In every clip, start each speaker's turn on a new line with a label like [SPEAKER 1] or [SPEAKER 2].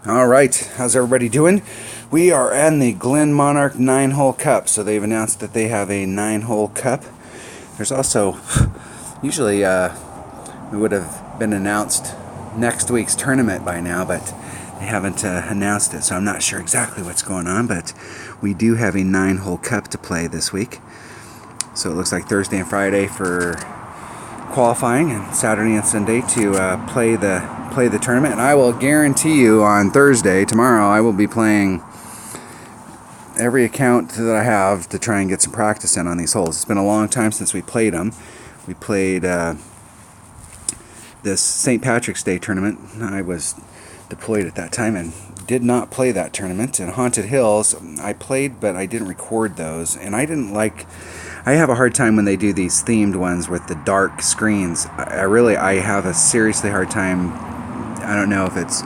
[SPEAKER 1] All right, how's everybody doing? We are in the Glenmonarch 9-hole cup. So they've announced that they have a 9-hole cup. There's also, usually it would have been announced next week's tournament by now, but they haven't announced it. So I'm not sure exactly what's going on, but we do have a 9-hole cup to play this week. So it looks like Thursday and Friday for qualifying, and Saturday and Sunday to play the tournament. And I will guarantee you on Thursday, tomorrow, I will be playing every account that I have to try and get some practice in on these holes. It's been a long time since we played them. We played this St. Patrick's Day tournament. I was deployed at that time and did not play that tournament. In Haunted Hills, I played, but I didn't record those. And I have a hard time when they do these themed ones with the dark screens. I have a seriously hard time. I don't know if it's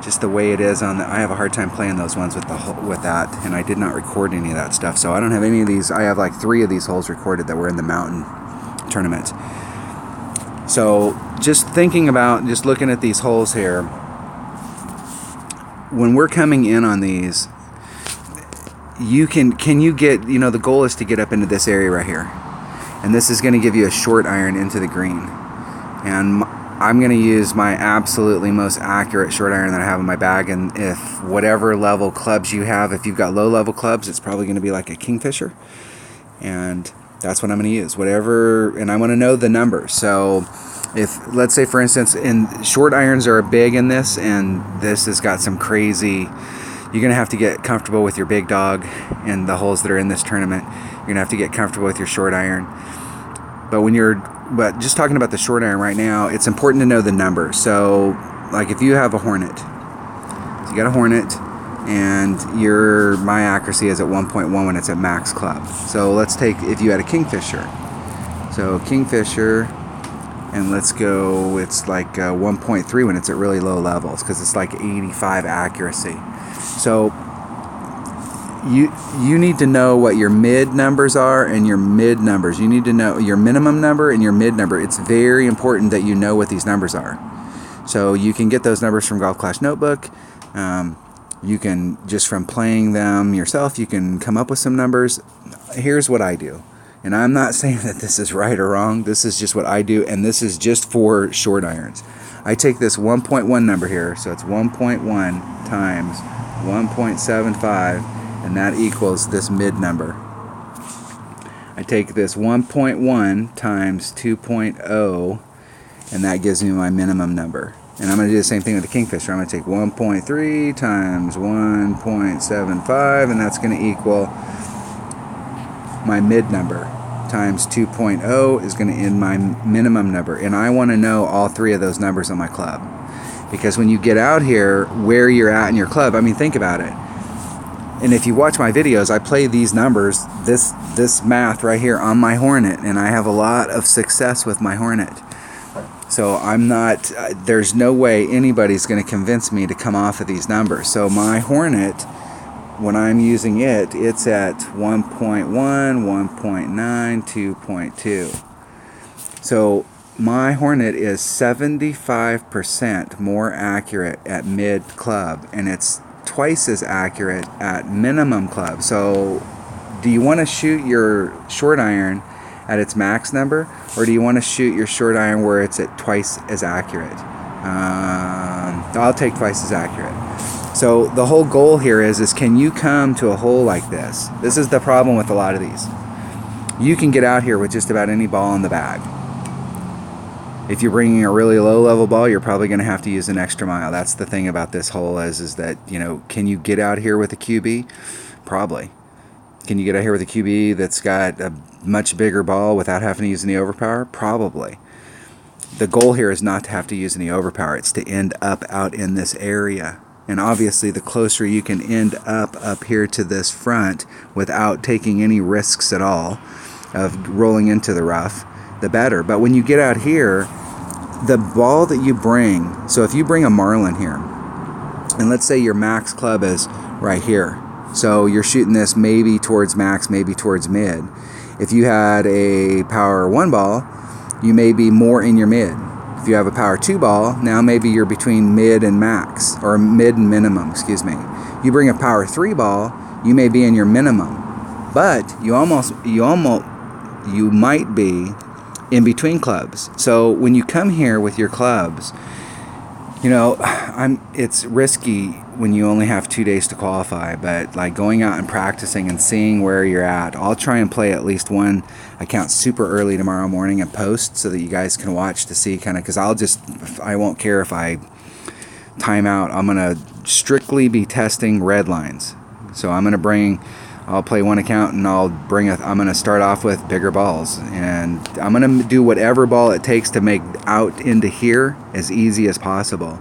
[SPEAKER 1] just the way it is I have a hard time playing those ones with that, and I did not record any of that stuff. So I don't have any of these. I have like 3 of these holes recorded that were in the mountain tournament. So just thinking about, just looking at these holes here, when we're coming in on these, can you get, the goal is to get up into this area right here, and this is going to give you a short iron into the green, and I'm going to use my absolutely most accurate short iron that I have in my bag. And if whatever level clubs you have, if you've got low level clubs, it's probably going to be like a Kingfisher, and that's what I'm going to use, whatever. And I want to know the numbers. So if, let's say for instance, short irons are big in this, and this has got some crazy, you're going to have to get comfortable with your big dog and the holes that are in this tournament. You're going to have to get comfortable with your short iron. But just talking about the short iron right now, it's important to know the numbers. So like if you have a Hornet, so you got a Hornet, and my accuracy is at 1.1 when it's at max club. So let's take, if you had a Kingfisher. So Kingfisher, and let's go, it's like 1.3 when it's at really low levels, because it's like 85 accuracy. So you need to know what your mid numbers are and your mid numbers. You need to know your minimum number and your mid number. It's very important that you know what these numbers are. So you can get those numbers from Golf Clash Notebook. You can, just from playing them yourself, you can come up with some numbers. Here's what I do. And I'm not saying that this is right or wrong. This is just what I do, and this is just for short irons. I take this 1.1 number here, so it's 1.1 times 1.75, and that equals this mid number. I take this 1.1 times 2.0, and that gives me my minimum number. And I'm going to do the same thing with the Kingfisher. I'm going to take 1.3 times 1.75, and that's going to equal my mid number, times 2.0 is going to end my minimum number. And I want to know all 3 of those numbers on my club, because when you get out here, where you're at in your club, I mean, think about it. And if you watch my videos, I play these numbers, this math right here on my Hornet, and I have a lot of success with my Hornet. So there's no way anybody's going to convince me to come off of these numbers. So my Hornet, when I'm using it, it's at 1.1, 1.9, 2.2. So my Hornet is 75% more accurate at mid club, and it's twice as accurate at minimum club. So do you want to shoot your short iron at its max number, or do you want to shoot your short iron where it's at twice as accurate? I'll take twice as accurate. So the whole goal here is can you come to a hole like this? This is the problem with a lot of these. You can get out here with just about any ball in the bag. If you're bringing a really low level ball, you're probably going to have to use an extra mile. That's the thing about this hole is that, can you get out here with a QB? Probably. Can you get out here with a QB that's got a much bigger ball without having to use any overpower? Probably. The goal here is not to have to use any overpower. It's to end up out in this area. And obviously, the closer you can end up here to this front without taking any risks at all of rolling into the rough, the better. But when you get out here, the ball that you bring, so if you bring a Marlin here, and let's say your max club is right here, so you're shooting this maybe towards max, maybe towards mid. If you had a power 1 ball, you may be more in your mid. If you have a power 2 ball, now maybe you're between mid and max, or mid and minimum, excuse me. You bring a power 3 ball, you may be in your minimum, but you might be in between clubs. So when you come here with your clubs, you know, it's risky when you only have 2 days to qualify, but like going out and practicing and seeing where you're at. I'll try and play at least one account super early tomorrow morning and post so that you guys can watch to see kind of, because I won't care if I time out. I'm going to strictly be testing red lines. So I'll play one account and I'm going to start off with bigger balls, and I'm going to do whatever ball it takes to make out into here as easy as possible.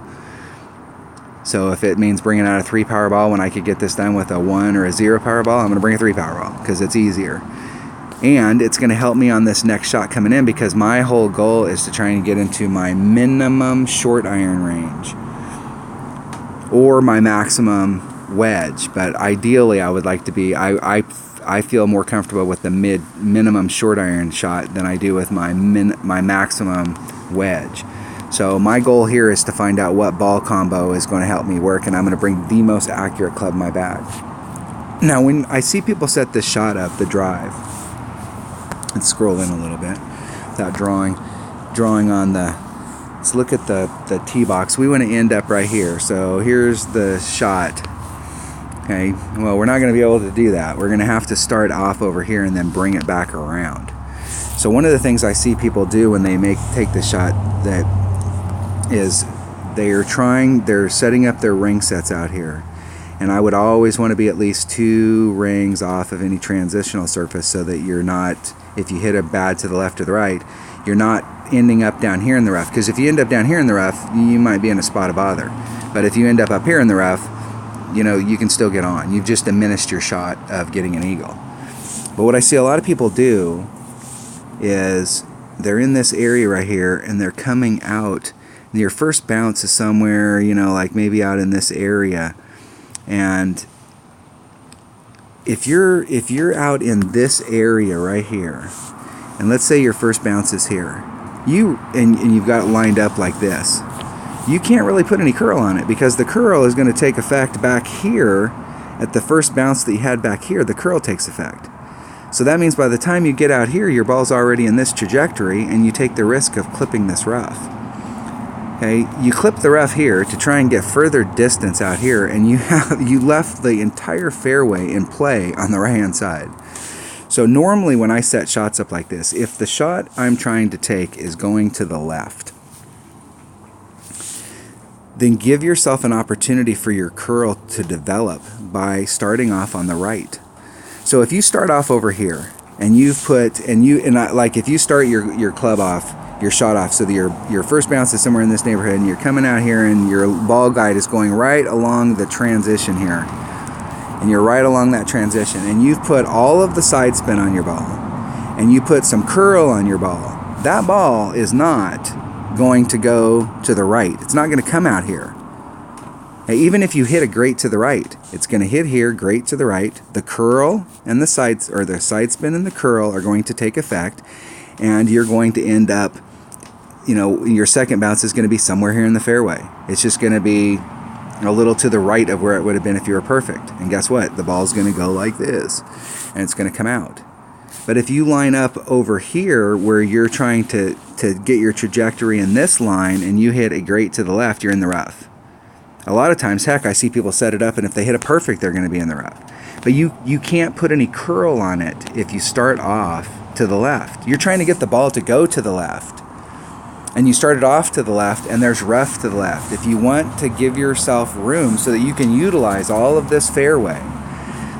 [SPEAKER 1] So if it means bringing out a 3 power ball when I could get this done with a 1 or a 0 power ball, I'm going to bring a 3 power ball because it's easier. And it's going to help me on this next shot coming in, because my whole goal is to try and get into my minimum short iron range or my maximum wedge, but ideally I would like to be, I feel more comfortable with the minimum short iron shot than I do with my maximum wedge. So my goal here is to find out what ball combo is going to help me work, and I'm going to bring the most accurate club in my bag. Now when I see people set this shot up, the drive, let's scroll in a little bit without drawing on the, let's look at the tee box. We want to end up right here. So here's the shot. Okay, well, we're not going to be able to do that. We're going to have to start off over here and then bring it back around. So one of the things I see people do when they take the shot, that is they're setting up their ring sets out here. And I would always want to be at least 2 rings off of any transitional surface, so that you're not, if you hit a bad to the left or the right, you're not ending up down here in the rough. Because if you end up down here in the rough, you might be in a spot of bother. But if you end up here in the rough, you know, you can still get on. You've just diminished your shot of getting an eagle. But what I see a lot of people do is they're in this area right here and they're coming out. And your first bounce is somewhere, you know, like maybe out in this area. And if you're out in this area right here, and let's say your first bounce is here, and you've got it lined up like this, you can't really put any curl on it, because the curl is going to take effect back here at the first bounce that you had back here. The curl takes effect. So that means by the time you get out here, your ball's already in this trajectory, and you take the risk of clipping this rough. Okay, you clip the rough here to try and get further distance out here, and you left the entire fairway in play on the right hand side. So normally when I set shots up like this, if the shot I'm trying to take is going to the left, then give yourself an opportunity for your curl to develop by starting off on the right. So if you start off over here and like if you start your club off, your shot off, so that your first bounce is somewhere in this neighborhood, and you're coming out here and your ball guide is going right along the transition here, and you're right along that transition, and you've put all of the side spin on your ball, and you put some curl on your ball, that ball is not going to go to the right. It's not going to come out here. Now, even if you hit a great to the right, it's going to hit here, great to the right. The curl and the side spin and the curl are going to take effect, and you're going to end up, you know, your second bounce is going to be somewhere here in the fairway. It's just going to be a little to the right of where it would have been if you were perfect. And guess what? The ball's going to go like this, and it's going to come out. But if you line up over here where you're trying to get your trajectory in this line, and you hit a great to the left, you're in the rough. A lot of times, heck, I see people set it up, and if they hit a perfect, they're going to be in the rough. But you can't put any curl on it if you start off to the left. You're trying to get the ball to go to the left, and you started off to the left, and there's rough to the left. If you want to give yourself room so that you can utilize all of this fairway,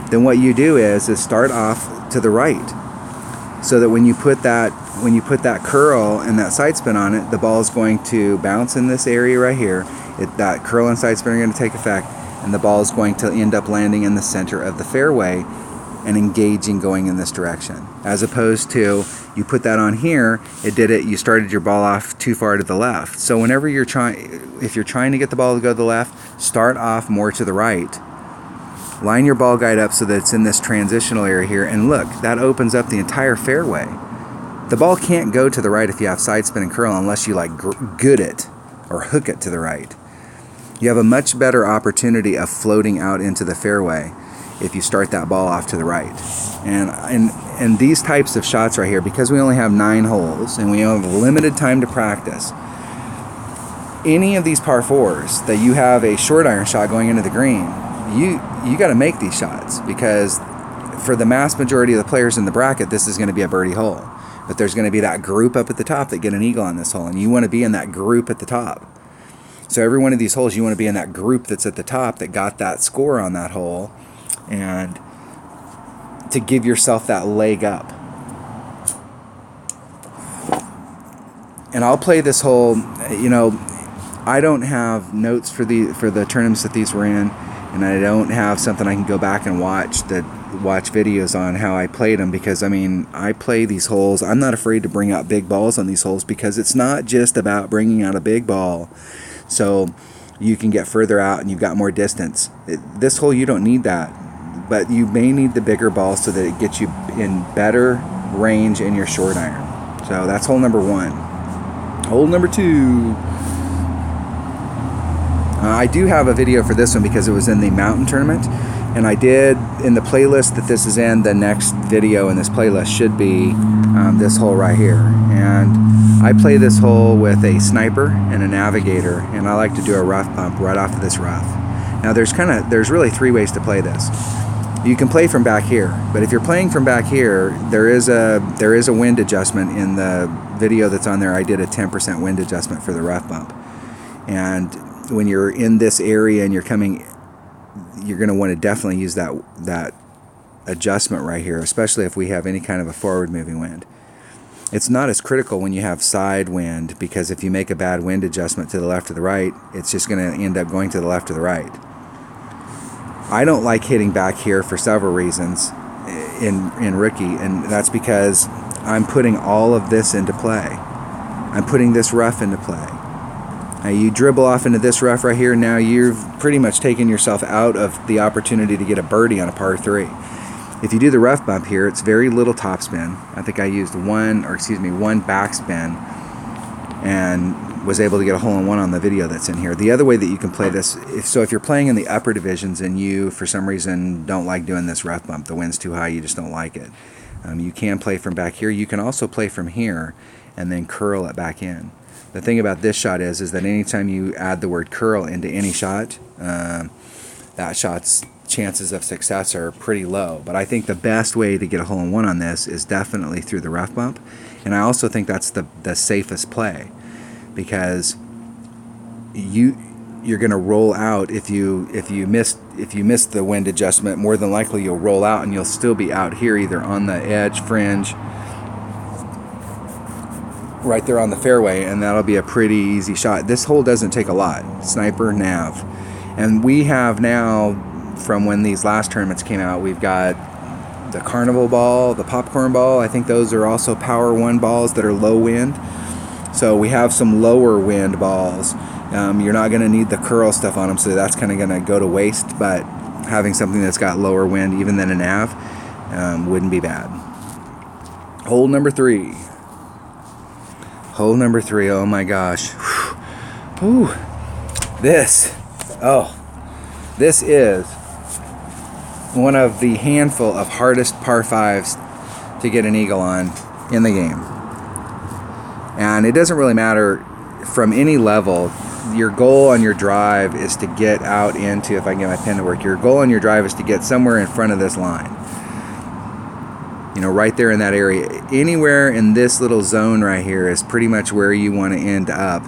[SPEAKER 1] then what you do is start off to the right, so that when you put that curl and that side spin on it, the ball is going to bounce in this area right here. That curl and side spin are going to take effect, and the ball is going to end up landing in the center of the fairway and engaging going in this direction. As opposed to, you put that on here, you started your ball off too far to the left. So whenever if you're trying to get the ball to go to the left, start off more to the right. Line your ball guide up so that it's in this transitional area here, and look, that opens up the entire fairway. The ball can't go to the right if you have side spin and curl unless you like good it or hook it to the right. You have a much better opportunity of floating out into the fairway if you start that ball off to the right. And these types of shots right here, because we only have 9 holes and we have limited time to practice, any of these par 4s that you have a short iron shot going into the green, you got to make these shots, because for the mass majority of the players in the bracket, this is going to be a birdie hole. But there's going to be that group up at the top that get an eagle on this hole, and you want to be in that group at the top. So every one of these holes, you want to be in that group that's at the top that got that score on that hole, and to give yourself that leg up. And I'll play this hole, you know, I don't have notes for the tournaments that these were in, and I don't have something I can go back and watch videos on how I played them, because I mean, I play these holes. I'm not afraid to bring out big balls on these holes, because it's not just about bringing out a big ball so you can get further out and you've got more distance. This hole, you don't need that, but you may need the bigger ball so that it gets you in better range in your short iron. So that's hole number 1. Hole number 2. I do have a video for this one because it was in the mountain tournament, and I did, in the playlist that this is in, the next video in this playlist should be this hole right here. And I play this hole with a sniper and a navigator, and I like to do a rough bump right off of this rough. Now there's really 3 ways to play this. You can play from back here, but if you're playing from back here, there is a wind adjustment. In the video that's on there, I did a 10% wind adjustment for the rough bump. And when you're in this area and you're going to want to definitely use that adjustment right here, especially if we have any kind of a forward moving wind. It's not as critical when you have side wind, because if you make a bad wind adjustment to the left or the right, it's just going to end up going to the left or the right. I don't like hitting back here for several reasons in rookie, and that's because I'm putting all of this into play. I'm putting this rough into play. Now you dribble off into this rough right here, now you've pretty much taken yourself out of the opportunity to get a birdie on a par 3. If you do the rough bump here, it's very little topspin. I think I used one backspin and was able to get a hole-in-one on the video that's in here. The other way that you can play this, if you're playing in the upper divisions and you, for some reason, don't like doing this rough bump, the wind's too high, you just don't like it, you can play from back here. You can also play from here and then curl it back in. The thing about this shot is that anytime you add the word curl into any shot, that shot's chances of success are pretty low. But I think the best way to get a hole-in-one on this is definitely through the rough bump, and I also think that's the safest play, because you're going to roll out. If you miss the wind adjustment, more than likely you'll roll out and you'll still be out here, either on the edge, fringe, right there on the fairway, and that'll be a pretty easy shot. This hole doesn't take a lot. Sniper, nav. And we have now, from when these last tournaments came out, we've got the carnival ball, the popcorn ball. I think those are also power 1 balls that are low wind. So we have some lower wind balls. You're not going to need the curl stuff on them, so that's kind of going to go to waste, but having something that's got lower wind even than a nav wouldn't be bad. Hole number 3. Hole number 3, oh my gosh. Whew. This is one of the handful of hardest par 5s to get an eagle on in the game. And it doesn't really matter from any level. Your goal on your drive is to get out into, if I can get my pen to work, your goal on your drive is to get somewhere in front of this line. You know, right there in that area. Anywhere in this little zone right here is pretty much where you want to end up.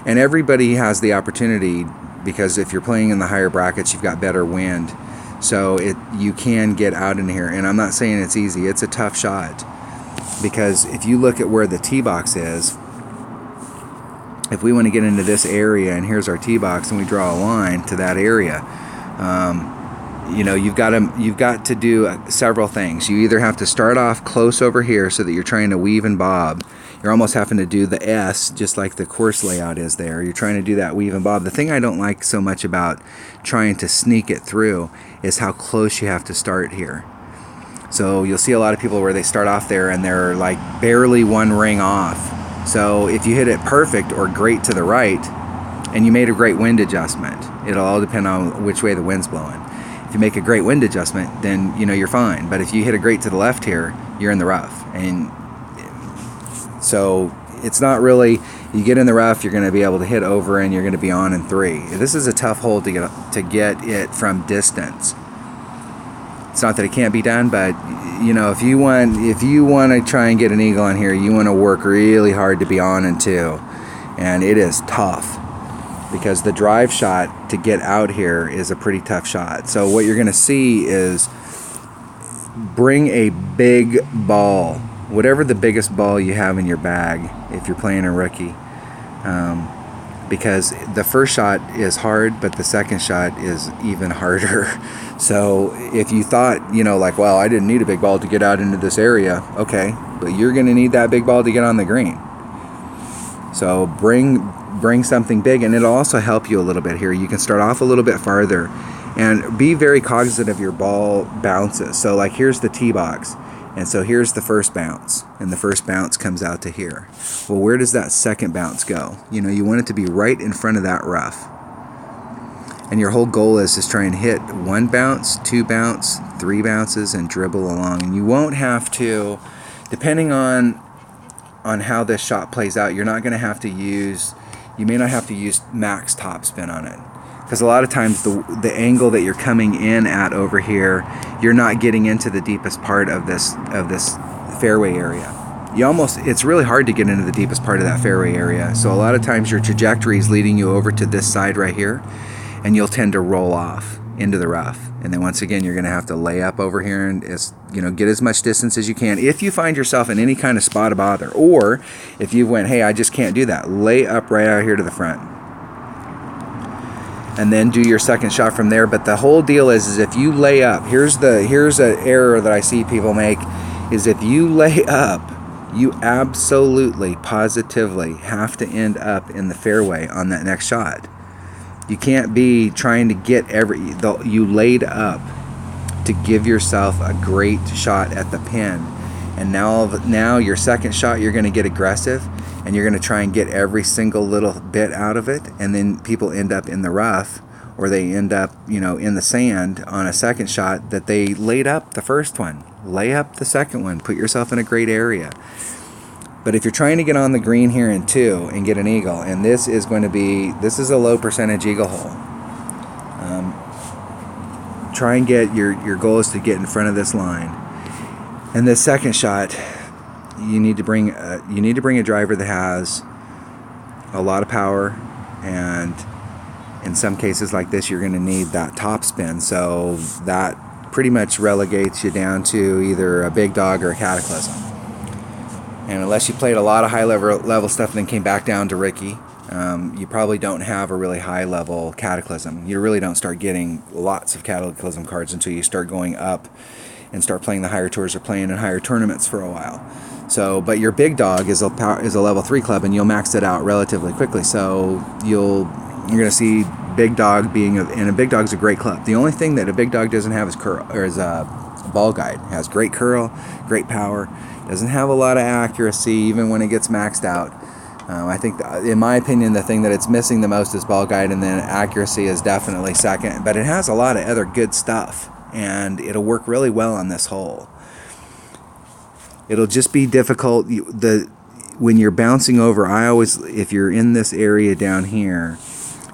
[SPEAKER 1] And everybody has the opportunity, because if you're playing in the higher brackets, you've got better wind. So you can get out in here. And I'm not saying it's easy. It's a tough shot. Because if you look at where the tee box is, if we want to get into this area, and here's our tee box, and we draw a line to that area, you know, you've got to do several things. You either have to start off close over here so that you're trying to weave and bob. You're almost having to do the S, just like the course layout is there. You're trying to do that weave and bob. The thing I don't like so much about trying to sneak it through is how close you have to start here. So you'll see a lot of people where they start off there and they're like barely one ring off. So if you hit it perfect or great to the right, and you made a great wind adjustment, it'll all depend on which way the wind's blowing. If you make a great wind adjustment, then you're fine. But if you hit a great to the left here, you're in the rough. And so it's not really, you get in the rough, you're going to be able to hit over and you're going to be on in 3. This is a tough hole to get it from distance. It's not that it can't be done, but if you want to try and get an eagle on here, you want to work really hard to be on in 2. And it is tough, because the drive shot to get out here is a pretty tough shot. So what you're going to see is bring a big ball, whatever the biggest ball you have in your bag if you're playing a rookie, because the first shot is hard, but the second shot is even harder. So if you thought, like, well, I didn't need a big ball to get out into this area, okay, but you're going to need that big ball to get on the green. So bring something big, and it'll also help you a little bit here. You can start off a little bit farther and be very cognizant of your ball bounces. So like here's the tee box, and so here's the first bounce, and the first bounce comes out to here. Well, where does that second bounce go? You want it to be right in front of that rough. And your whole goal is to try and hit 1 bounce, 2 bounce, 3 bounces, and dribble along. And you won't have to, depending on how this shot plays out, you're not going to have to use, you may not have to use max topspin on it, because a lot of times the angle that you're coming in at over here, you're not getting into the deepest part of this fairway area. It's really hard to get into the deepest part of that fairway area. So a lot of times your trajectory is leading you over to this side right here, and you'll tend to roll off into the rough. And then once again, you're going to have to lay up over here and get as much distance as you can. If you find yourself in any kind of spot of bother, or if you went, hey, I just can't do that, lay up right out here to the front, and then do your second shot from there. But the whole deal is if you lay up, here's an error that I see people make, is if you lay up, you absolutely, positively have to end up in the fairway on that next shot. You can't be trying to get you laid up to give yourself a great shot at the pin. And now your second shot, you're going to get aggressive, and you're going to try and get every single little bit out of it. And then people end up in the rough, or they end up, in the sand on a second shot that they laid up the first one. Lay up the second one. Put yourself in a great area. But if you're trying to get on the green here in 2 and get an eagle, and this is a low percentage eagle hole, try and get your goal is to get in front of this line. And this second shot, you need to bring a driver that has a lot of power, and in some cases like this, you're going to need that top spin. So that pretty much relegates you down to either a big dog or a cataclysm. And unless you played a lot of high level stuff and then came back down to Ricky, you probably don't have a really high level cataclysm. You really don't start getting lots of cataclysm cards until you start going up and start playing the higher tours or playing in higher tournaments for a while. So, but your big dog is a level 3 club, and you'll max it out relatively quickly. So you're going to see big dog and a big dog's a great club. The only thing that a big dog doesn't have is curl, or is a ball guide. It has great curl, great power. Doesn't have a lot of accuracy even when it gets maxed out. I think, in my opinion, the thing that it's missing the most is ball guide, and then accuracy is definitely second. But it has a lot of other good stuff, and it'll work really well on this hole. It'll just be difficult. When you're bouncing over, if you're in this area down here,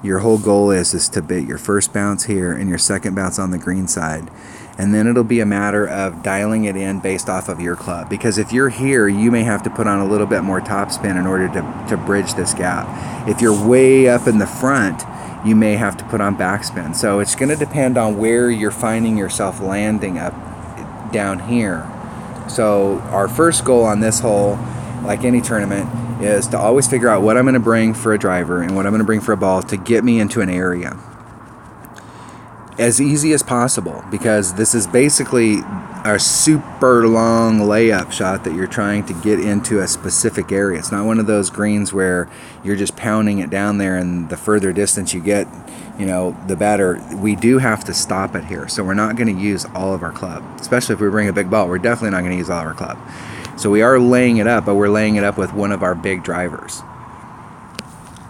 [SPEAKER 1] your whole goal is to bait your first bounce here and your second bounce on the green side. And then it'll be a matter of dialing it in based off of your club. Because if you're here, you may have to put on a little bit more topspin in order to bridge this gap. If you're way up in the front, you may have to put on backspin. So it's going to depend on where you're finding yourself landing up down here. So our first goal on this hole, like any tournament, is to always figure out what I'm going to bring for a driver and what I'm going to bring for a ball to get me into an area as easy as possible, because this is basically a super long layup shot that you're trying to get into a specific area. It's not one of those greens where you're just pounding it down there, and the further distance you get, you know, the better. We do have to stop it here, so we're not going to use all of our club, especially if we bring a big ball. We're definitely not going to use all of our club. So we are laying it up, but we're laying it up with one of our big drivers.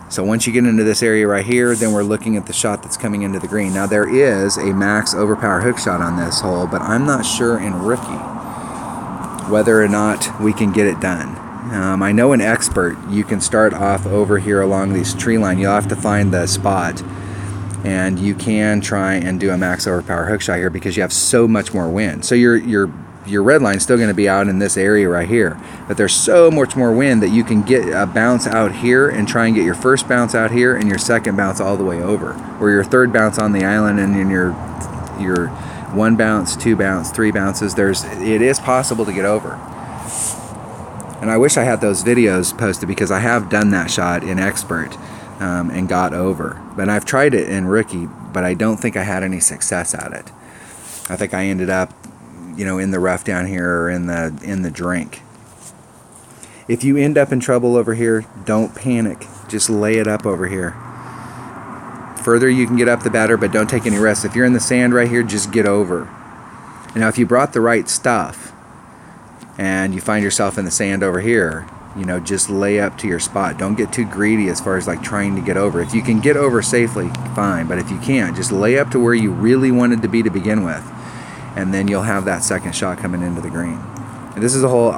[SPEAKER 1] So once you get into this area right here, then we're looking at the shot that's coming into the green. Now there is a max overpower hook shot on this hole, but I'm not sure in rookie whether or not we can get it done. I know in expert you can start off over here along this tree line. You'll have to find the spot, and you can try and do a max overpower hook shot here because you have so much more wind. So your red line's still going to be out in this area right here, but there's so much more wind that you can get a bounce out here and try and get your first bounce out here and your second bounce all the way over, or your third bounce on the island, and in your one bounce, two bounce, three bounces. It is possible to get over. And I wish I had those videos posted because I have done that shot in expert and got over, but I've tried it in rookie, but I don't think I had any success at it. I think I ended up, you know, in the rough down here or in the drink. If you end up in trouble over here, don't panic. Just lay it up over here. Further you can get up, the better, but don't take any risks. If you're in the sand right here, just get over. And now if you brought the right stuff and you find yourself in the sand over here, you know, just lay up to your spot. Don't get too greedy as far as like trying to get over. If you can get over safely, fine, but if you can't, just lay up to where you really wanted to be to begin with, and then you'll have that second shot coming into the green. And this is a hole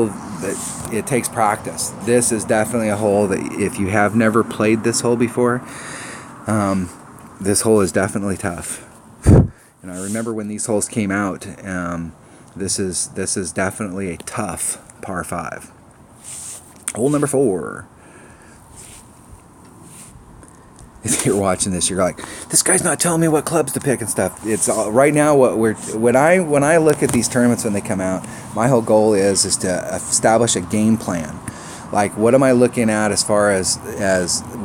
[SPEAKER 1] that it takes practice. This is definitely a hole that if you have never played this hole before, this hole is definitely tough. And I remember when these holes came out, this is definitely a tough par 5. Hole number 4. If you're watching this, you're like, this guy's not telling me what clubs to pick and stuff. It's right now when I look at these tournaments when they come out, my whole goal is to establish a game plan. Like, what am I looking at as far as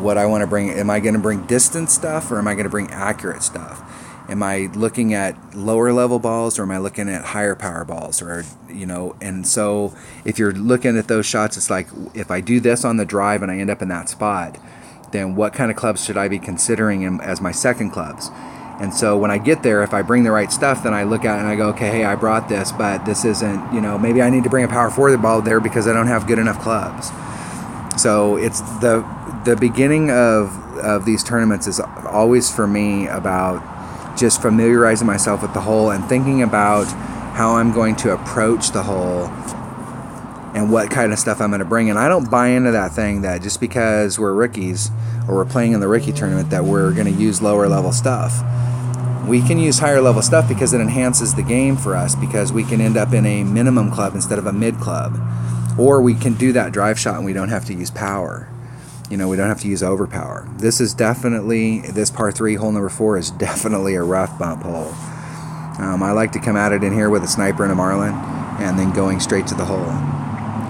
[SPEAKER 1] what I want to bring? Am I going to bring distance stuff, or am I going to bring accurate stuff? Am I looking at lower level balls, or am I looking at higher power balls? Or, you know, and so if you're looking at those shots, it's like, if I do this on the drive and I end up in that spot, then what kind of clubs should I be considering as my second clubs? And so when I get there, if I bring the right stuff, then I look at it and I go, okay, hey, I brought this, but this isn't, you know, maybe I need to bring a power 4 ball there because I don't have good enough clubs. So it's the beginning of these tournaments is always for me about just familiarizing myself with the hole and thinking about how I'm going to approach the hole and what kind of stuff I'm going to bring. And I don't buy into that thing that just because we're rookies or we're playing in the rookie tournament that we're going to use lower level stuff. We can use higher level stuff because it enhances the game for us, because we can end up in a minimum club instead of a mid club. Or we can do that drive shot and we don't have to use power. You know, we don't have to use overpower. This par 3, hole number 4 is definitely a rough bump hole. I like to come at it in here with a sniper and a marlin and then going straight to the hole.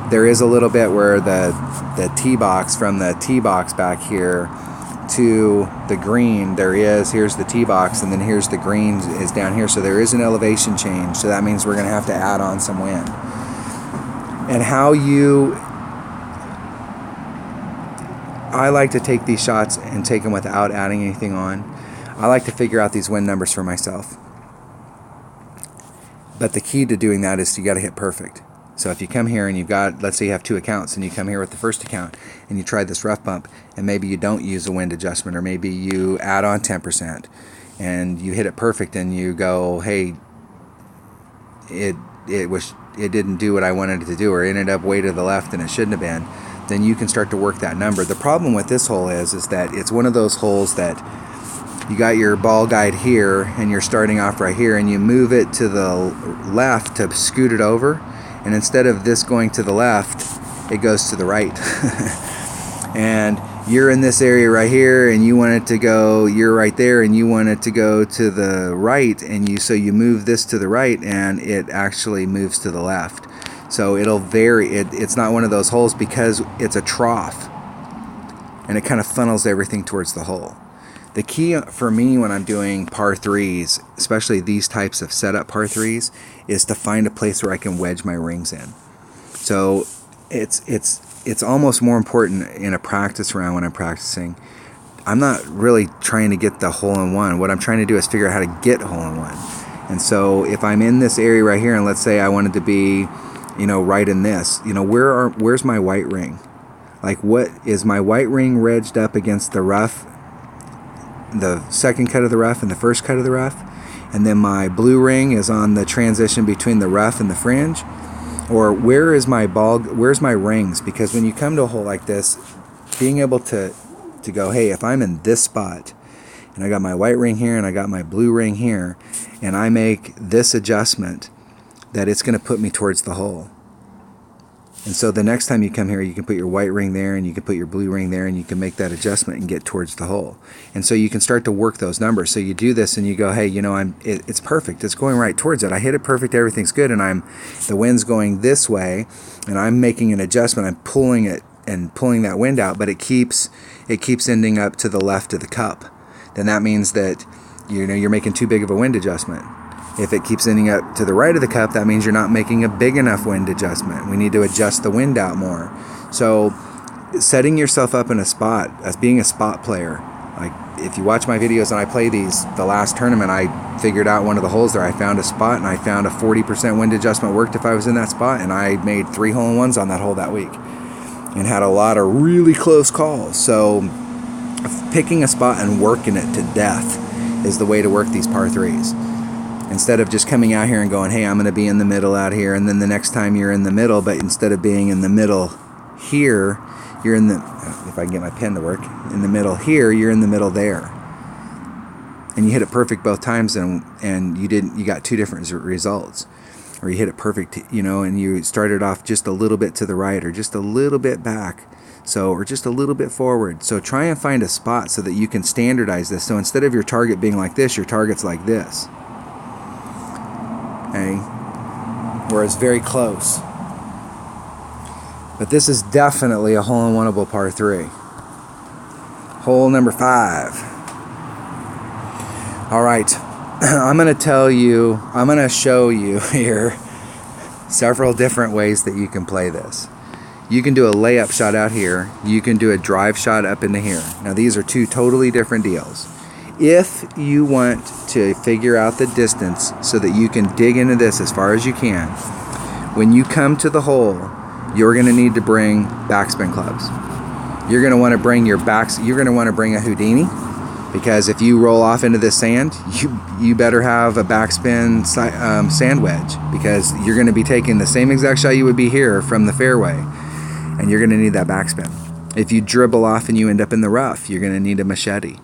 [SPEAKER 1] There is a little bit where the tee box, from the tee box back here to the green, here's the tee box, and then here's the green is down here. So there is an elevation change. So that means we're going to have to add on some wind. And I like to take these shots and take them without adding anything on. I like to figure out these wind numbers for myself. But the key to doing that is you got to hit perfect. So if you come here and you've got, let's say you have 2 accounts, and you come here with the first account and you try this rough bump, and maybe you don't use a wind adjustment, or maybe you add on 10% and you hit it perfect and you go, hey, it didn't do what I wanted it to do, or it ended up way to the left and it shouldn't have been, then you can start to work that number. The problem with this hole is that it's one of those holes that you got your ball guide here and you're starting off right here, and you move it to the left to scoot it over, and instead of this going to the left, it goes to the right. And you're in this area right here, and you want it to go, you're right there, and you want it to go to the right, and so you move this to the right, and it actually moves to the left. So it'll vary. It's not one of those holes because it's a trough, and it kind of funnels everything towards the hole. The key for me when I'm doing par threes, especially these types of setup par threes, is to find a place where I can wedge my rings in. So it's almost more important in a practice round when I'm practicing. I'm not really trying to get the hole-in-one. What I'm trying to do is figure out how to get hole-in-one. And so if I'm in this area right here, and let's say I wanted to be, right in this, where's my white ring? Like, what is my white ring wedged up against the rough, the second cut of the rough and the first cut of the rough? And then my blue ring is on the transition between the rough and the fringe? Or where's my rings? Because when you come to a hole like this, being able to go, hey, if I'm in this spot and I got my white ring here and I got my blue ring here, and I make this adjustment, that it's going to put me towards the hole. And so the next time you come here, you can put your white ring there and you can put your blue ring there, and you can make that adjustment and get towards the hole. And so you can start to work those numbers. So you do this and you go, hey, it's perfect. It's going right towards it. I hit it perfect. Everything's good. And the wind's going this way, and I'm making an adjustment. I'm pulling it and pulling that wind out, but it keeps ending up to the left of the cup. Then that means that you're making too big of a wind adjustment. If it keeps ending up to the right of the cup, that means you're not making a big enough wind adjustment. We need to adjust the wind out more. So setting yourself up in a spot, as being a spot player, like if you watch my videos and I play these, the last tournament I figured out one of the holes there, I found a spot and I found a 40% wind adjustment worked if I was in that spot, and I made 3 hole-in-ones on that hole that week and had a lot of really close calls. So picking a spot and working it to death is the way to work these par threes. Instead of just coming out here and going, hey, I'm going to be in the middle out here, and then the next time you're in the middle, but instead of being in the middle here, you're in the, if I can get my pen to work, in the middle here, you're in the middle there. And you hit it perfect both times, and you got 2 different results. Or you hit it perfect, and you started off just a little bit to the right or just a little bit back. Or just a little bit forward. So try and find a spot so that you can standardize this. So instead of your target being like this, your target's like this. Okay? Where it's very close. But this is definitely a hole-in-oneable par 3. Hole number 5. All right. I'm going to show you here several different ways that you can play this. You can do a layup shot out here. You can do a drive shot up into here. Now these are 2 totally different deals. If you want to figure out the distance so that you can dig into this as far as you can, when you come to the hole, you're going to need to bring backspin clubs. You're going to want to bring you're going to want to bring a Houdini, because if you roll off into this sand, you better have a backspin sand wedge, because you're going to be taking the same exact shot you would be here from the fairway. And you're going to need that backspin. If you dribble off and you end up in the rough, you're going to need a machete.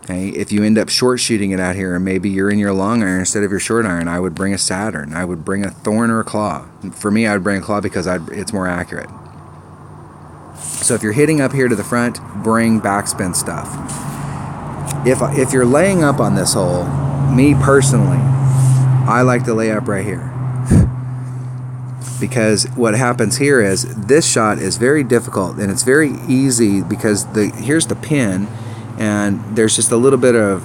[SPEAKER 1] Okay? If you end up short shooting it out here, and maybe you're in your long iron instead of your short iron, I would bring a Saturn. I would bring a thorn or a claw. For me, I would bring a claw because it's more accurate. So if you're hitting up here to the front, bring backspin stuff. If you're laying up on this hole, me personally, I like to lay up right here. Because what happens here is this shot is very difficult, and it's very easy because here's the pin, and there's just a little bit of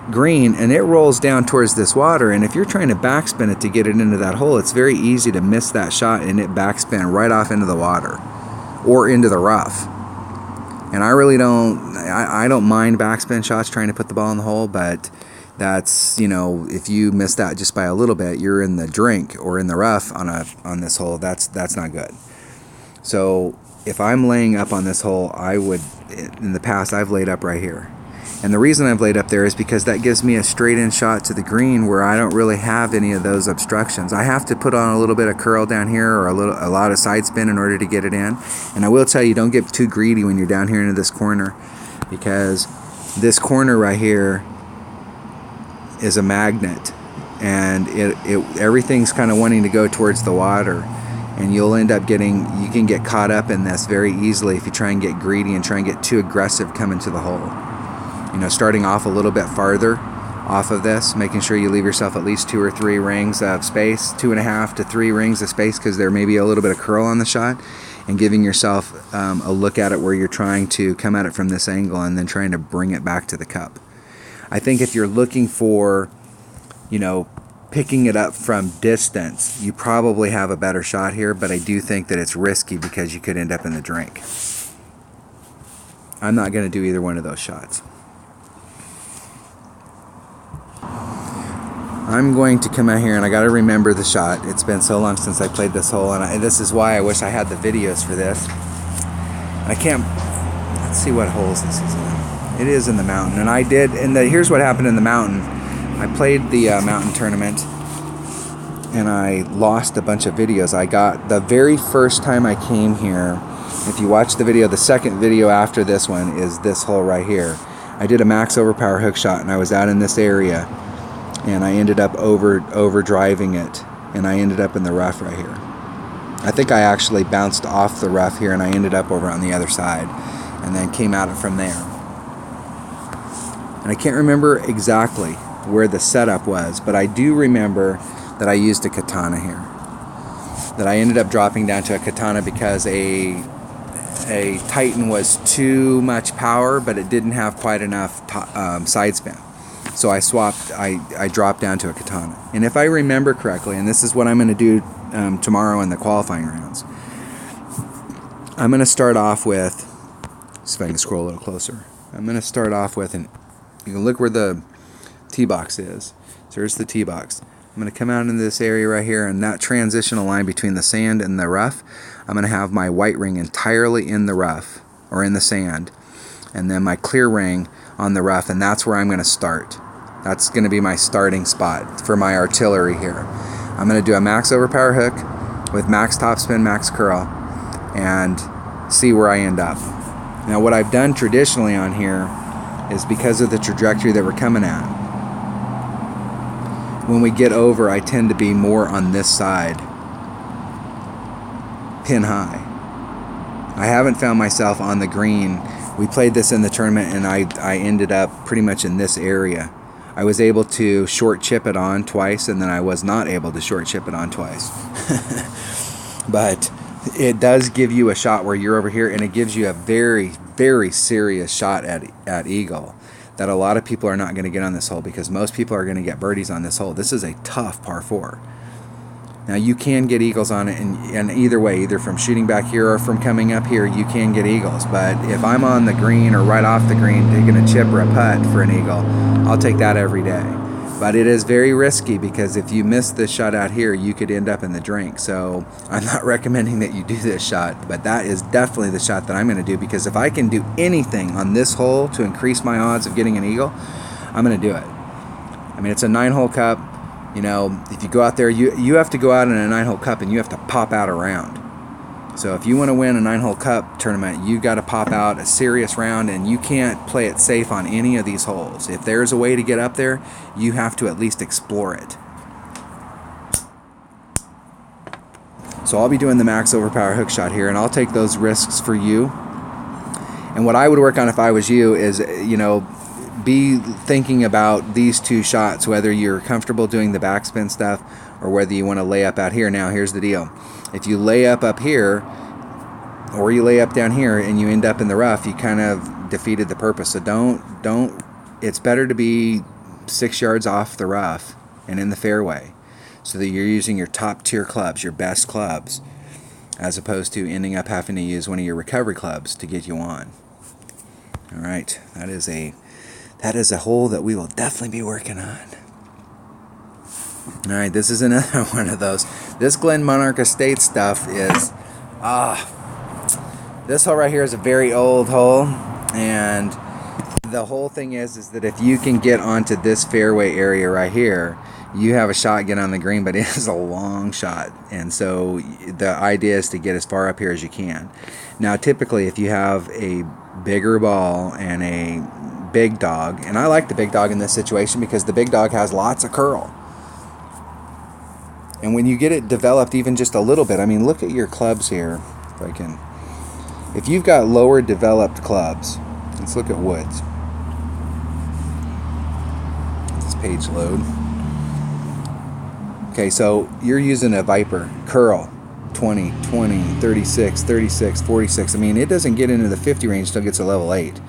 [SPEAKER 1] green, and it rolls down towards this water, and if you're trying to backspin it to get it into that hole, it's very easy to miss that shot and it backspin right off into the water or into the rough. And I don't mind backspin shots trying to put the ball in the hole, but that's, if you miss that just by a little bit, you're in the drink or in the rough on this hole. That's not good. So if I'm laying up on this hole, in the past, I've laid up right here. And the reason I've laid up there is because that gives me a straight in shot to the green where I don't really have any of those obstructions. I have to put on a little bit of curl down here or a lot of side spin in order to get it in. And I will tell you, don't get too greedy when you're down here into this corner, because this corner right here is a magnet, and everything's kind of wanting to go towards the water, and you can get caught up in this very easily if you try and get greedy and try and get too aggressive coming to the hole. Starting off a little bit farther off of this, making sure you leave yourself at least 2 or 3 rings of space, 2.5 to 3 rings of space, because there may be a little bit of curl on the shot, and giving yourself a look at it where you're trying to come at it from this angle and then trying to bring it back to the cup. I think if you're looking for, you know, picking it up from distance, you probably have a better shot here, but I do think that it's risky because you could end up in the drink. I'm not going to do either one of those shots. I'm going to come out here, and I got to remember the shot. It's been so long since I played this hole, and this is why I wish I had the videos for this. I can't. Let's see what holes this is in. It is in the mountain, and I did. And here's what happened in the mountain. I played the mountain tournament, and I lost a bunch of videos. I got the very first time I came here. If you watch the video, the second video after this one is this hole right here. I did a max overpower hook shot, and I was out in this area. And I ended up over driving it, and I ended up in the rough right here. I think I actually bounced off the rough here, and I ended up over on the other side, and then came at it from there. And I can't remember exactly where the setup was, but I do remember that I used a katana here. That I ended up dropping down to a katana because a Titan was too much power, but it didn't have quite enough side spin. So I swapped, I dropped down to a katana. And if I remember correctly, and this is what I'm going to do tomorrow in the qualifying rounds, I'm going to start off with, see if I can scroll a little closer. I'm going to start off with, and you can look where the tee box is. So here's the tee box. I'm going to come out into this area right here, and that transitional line between the sand and the rough, I'm going to have my white ring entirely in the rough, or in the sand, and then my clear ring on the rough, and that's where I'm going to start. That's going to be my starting spot for my artillery here. I'm going to do a max overpower hook with max topspin, max curl, and see where I end up. Now what I've done traditionally on here is, because of the trajectory that we're coming at, when we get over, I tend to be more on this side, pin high. I haven't found myself on the green. We played this in the tournament, and I ended up pretty much in this area. I was able to short chip it on twice, and then I was not able to short chip it on twice. But it does give you a shot where you're over here, and it gives you a very, very serious shot at eagle that a lot of people are not going to get on this hole, because most people are going to get birdies on this hole. This is a tough par 4. Now you can get eagles on it, and either way, either from shooting back here or from coming up here, you can get eagles. But if I'm on the green or right off the green taking a chip or a putt for an eagle, I'll take that every day. But it is very risky, because if you miss this shot out here, you could end up in the drink. So I'm not recommending that you do this shot, but that is definitely the shot that I'm going to do, because if I can do anything on this hole to increase my odds of getting an eagle, I'm going to do it. I mean, it's a 9-hole cup. You know, if you go out there, you have to go out in a 9-hole cup, and you have to pop out a round. So if you want to win a 9-hole cup tournament, you got to pop out a serious round, and you can't play it safe on any of these holes. If there's a way to get up there, you have to at least explore it. So I'll be doing the max overpower hook shot here, and I'll take those risks for you. And what I would work on if I was you is, you know, be thinking about these 2 shots, whether you're comfortable doing the backspin stuff or whether you want to lay up out here. Now, here's the deal. If you lay up here, or you lay up down here and you end up in the rough, you kind of defeated the purpose. So don't, it's better to be 6 yards off the rough and in the fairway, so that you're using your top tier clubs, your best clubs, as opposed to ending up having to use one of your recovery clubs to get you on. All right, that is a hole that we will definitely be working on. All right, this is another one of those. This Glenmonarch Estate stuff is, this hole right here is a very old hole, and the whole thing is that if you can get onto this fairway area right here, you have a shot get on the green, but it is a long shot, and so the idea is to get as far up here as you can. Now, typically, if you have a bigger ball and a big dog, and I like the big dog in this situation because the big dog has lots of curl. And when you get it developed even just a little bit, I mean, look at your clubs here. If you've got lower developed clubs, let's look at woods. Let's page load. Okay, so you're using a Viper curl 20, 20, 36, 36, 46. I mean, it doesn't get into the 50 range until it gets to level 8.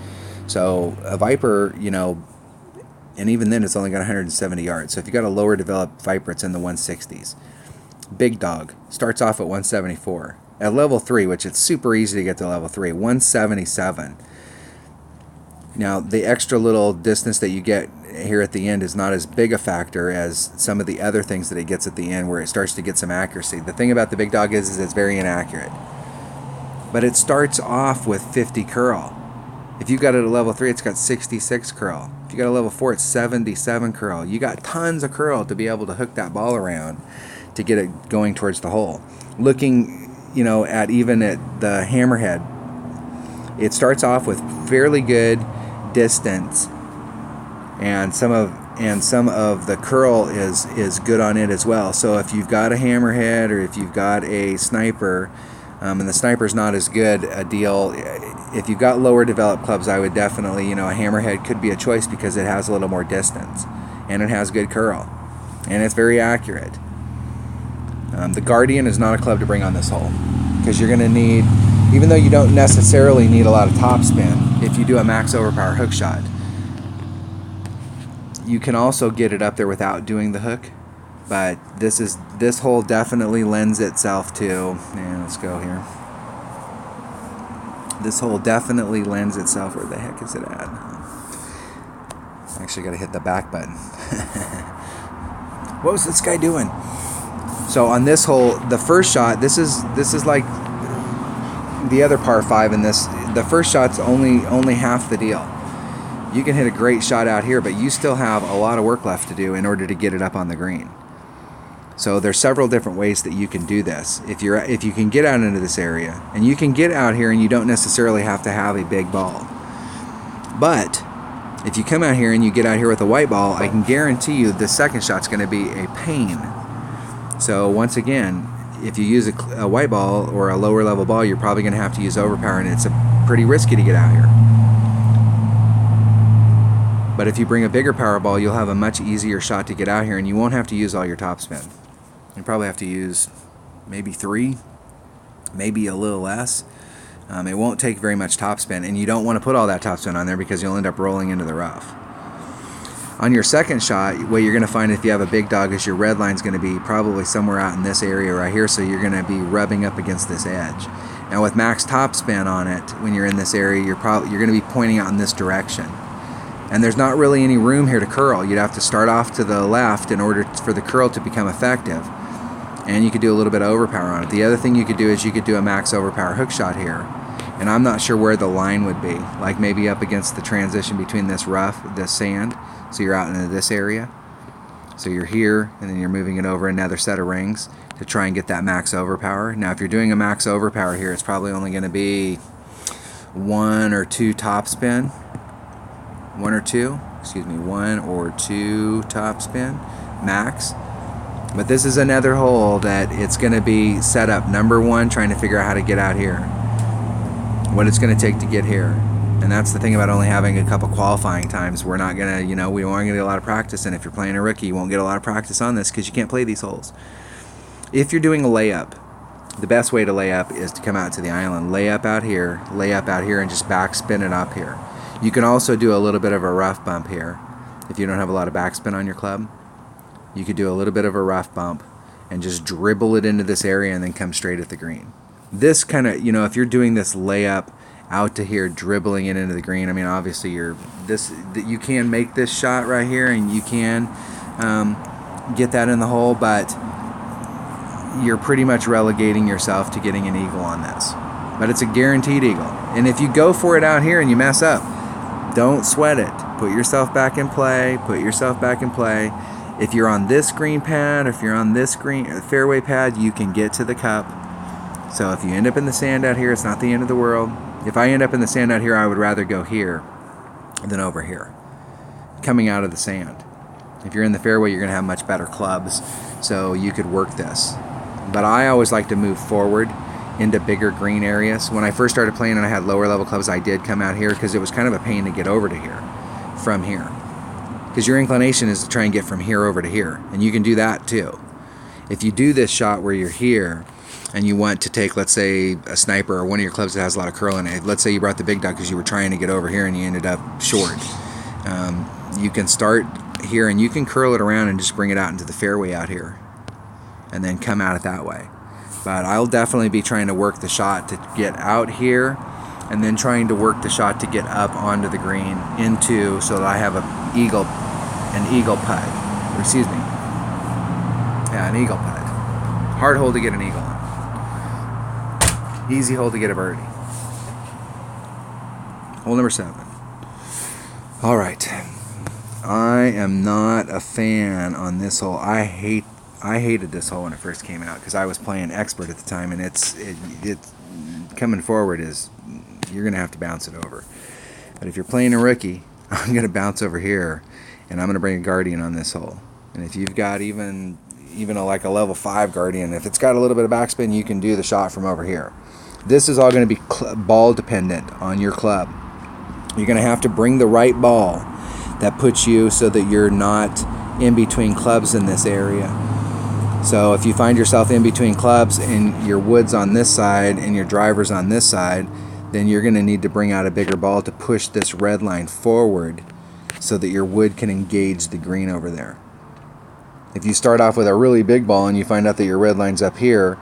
[SPEAKER 1] So a Viper, you know, and even then it's only got 170 yards. So if you got a lower developed Viper, it's in the 160s. Big Dog starts off at 174. At level 3, which it's super easy to get to level 3, 177. Now, the extra little distance that you get here at the end is not as big a factor as some of the other things that it gets at the end, where it starts to get some accuracy. The thing about the Big Dog is it's very inaccurate. But it starts off with 50 curl. If you got it at level 3, it's got 66 curl. If you got a level 4, it's 77 curl. You got tons of curl to be able to hook that ball around to get it going towards the hole. Looking, you know, at even at the hammerhead, it starts off with fairly good distance, and some of the curl is good on it as well. So if you've got a hammerhead, or if you've got a sniper, and the sniper's not as good a deal, if you've got lower developed clubs, I would definitely, you know, a hammerhead could be a choice because it has a little more distance and it has good curl and it's very accurate. The Guardian is not a club to bring on this hole, because you're going to need, even though you don't necessarily need a lot of topspin, if you do a max overpower hook shot, you can also get it up there without doing the hook. But this hole definitely lends itself to, let's go here. This hole definitely lends itself, where the heck is it at? Actually got to hit the back button. What was this guy doing? So on this hole, the first shot, this is like the other par 5 in this. The first shot's only half the deal. You can hit a great shot out here, but you still have a lot of work left to do in order to get it up on the green. So there's several different ways that you can do this. If you can get out into this area, and you can get out here and you don't necessarily have to have a big ball. But if you come out here and you get out here with a white ball, I can guarantee you the second shot's going to be a pain. So once again, if you use a white ball or a lower level ball, you're probably going to have to use overpower, and it's pretty risky to get out here. But if you bring a bigger power ball, you'll have a much easier shot to get out here, and you won't have to use all your topspin. You probably have to use maybe 3, maybe a little less. It won't take very much topspin, and you don't want to put all that topspin on there because you'll end up rolling into the rough. On your second shot, what you're going to find if you have a Big Dog is your red line's going to be probably somewhere out in this area right here, so you're going to be rubbing up against this edge. Now with max topspin on it, when you're in this area, you're going to be pointing out in this direction. And there's not really any room here to curl. You'd have to start off to the left in order for the curl to become effective. And you could do a little bit of overpower on it. The other thing you could do is you could do a max overpower hook shot here. And I'm not sure where the line would be. Like maybe up against the transition between this rough, this sand. So you're out into this area. So you're here, and then you're moving it over another set of rings to try and get that max overpower. Now if you're doing a max overpower here, it's probably only going to be 1 or 2 topspin. 1 or 2 topspin max. But this is another hole that it's going to be set up. Number 1, trying to figure out how to get out here, what it's going to take to get here. And that's the thing about only having a couple qualifying times. We're not going to, we aren't going to get a lot of practice. And if you're playing a rookie, you won't get a lot of practice on this because you can't play these holes. If you're doing a layup, the best way to lay up is to come out to the island, lay up out here, and just backspin it up here. You can also do a little bit of a rough bump here. If you don't have a lot of backspin on your club, you could do a little bit of a rough bump and just dribble it into this area and then come straight at the green. This kind of, if you're doing this layup out to here, dribbling it into the green, I mean, obviously you can make this shot right here and you can get that in the hole, but you're pretty much relegating yourself to getting an eagle on this. But it's a guaranteed eagle. And if you go for it out here and you mess up, don't sweat it. Put yourself back in play. If you're on this green pad, or if you're on this fairway pad, you can get to the cup. So if you end up in the sand out here, it's not the end of the world. If I end up in the sand out here, I would rather go here than over here, coming out of the sand. If you're in the fairway, you're going to have much better clubs, so you could work this. But I always like to move forward into bigger green areas. When I first started playing and I had lower level clubs, I did come out here because it was kind of a pain to get over to here from here. because your inclination is to try and get from here over to here, and you can do that too. If you do this shot where you're here and you want to take, let's say, a sniper or one of your clubs that has a lot of curl in it, let's say you brought the big dog because you were trying to get over here and you ended up short, you can start here and you can curl it around and just bring it out into the fairway out here and then come at it that way. But I'll definitely be trying to work the shot to get out here and then trying to work the shot to get up onto the green into, so that I have an eagle putt, or excuse me, yeah, an eagle putt. Hard hole to get an eagle on. Easy hole to get a birdie. Hole number 7. All right. I am not a fan on this hole. I hated this hole when it first came out because I was playing expert at the time, and it's coming forward is you're gonna have to bounce it over. But if you're playing a rookie, I'm gonna bounce over here, and I'm gonna bring a guardian on this hole. And if you've got even like a level 5 guardian, if it's got a little bit of backspin, you can do the shot from over here. This is all going to be ball dependent on your club. You're going to have to bring the right ball that puts you so that you're not in between clubs in this area. So if you find yourself in between clubs and your wood's on this side and your driver's on this side, then you're going to need to bring out a bigger ball to push this red line forward so that your wood can engage the green over there. If you start off with a really big ball and you find out that your red line's up here,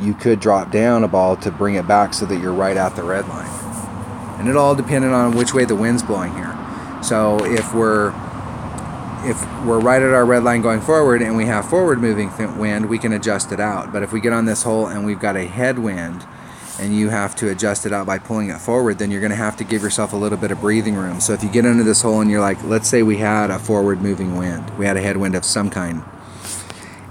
[SPEAKER 1] you could drop down a ball to bring it back so that you're right at the red line. And it all depended on which way the wind's blowing here. So if we're right at our red line going forward and we have forward moving wind, we can adjust it out. But if we get on this hole and we've got a headwind and you have to adjust it out by pulling it forward, then you're going to have to give yourself a little bit of breathing room. So if you get into this hole and you're like, let's say we had a forward moving wind, we had a headwind of some kind,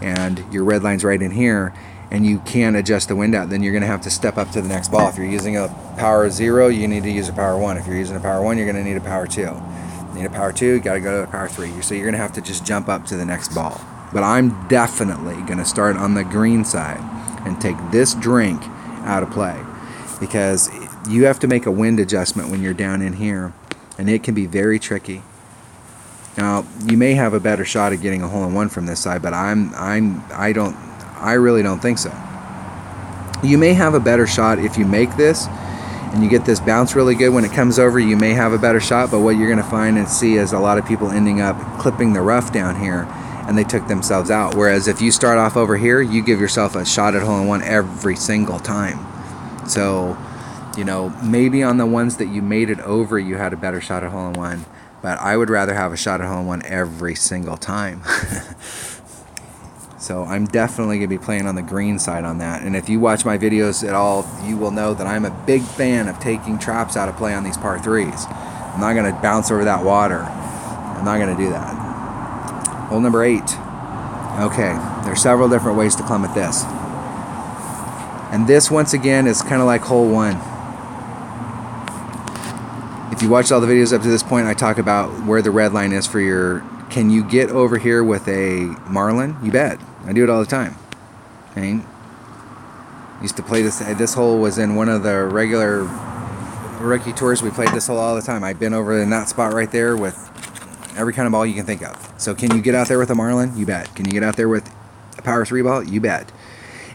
[SPEAKER 1] and your red line's right in here, and you can't adjust the wind out, then you're going to have to step up to the next ball. If you're using a power 0, you need to use a power 1. If you're using a power 1, you're going to need a power 2. You need a power 2, you got to go to a power 3. So you're going to have to just jump up to the next ball. But I'm definitely going to start on the green side and take this drink out of play, because you have to make a wind adjustment when you're down in here, and it can be very tricky. Now you may have a better shot at getting a hole-in-one from this side, but I really don't think so. You may have a better shot if you make this and you get this bounce really good. When it comes over, you may have a better shot, but what you're going to find and see is a lot of people ending up clipping the rough down here, and they took themselves out. Whereas if you start off over here, you give yourself a shot at hole-in-one every single time. So, maybe on the ones that you made it over, you had a better shot at hole-in-one, but I would rather have a shot at hole-in-one every single time. So I'm definitely going to be playing on the green side on that. And if you watch my videos at all, you will know that I'm a big fan of taking traps out of play on these par 3s. I'm not going to bounce over that water. I'm not going to do that. Hole number 8. Okay, there's several different ways to plummet this. And this, once again, is kind of like hole 1. If you watched all the videos up to this point, I talk about where the red line is for your... Can you get over here with a marlin? You bet. I do it all the time. Okay. Used to play this. This hole was in one of the regular rookie tours. We played this hole all the time. I've been over in that spot right there with every kind of ball you can think of. So can you get out there with a marlin? You bet. Can you get out there with a power 3 ball? You bet.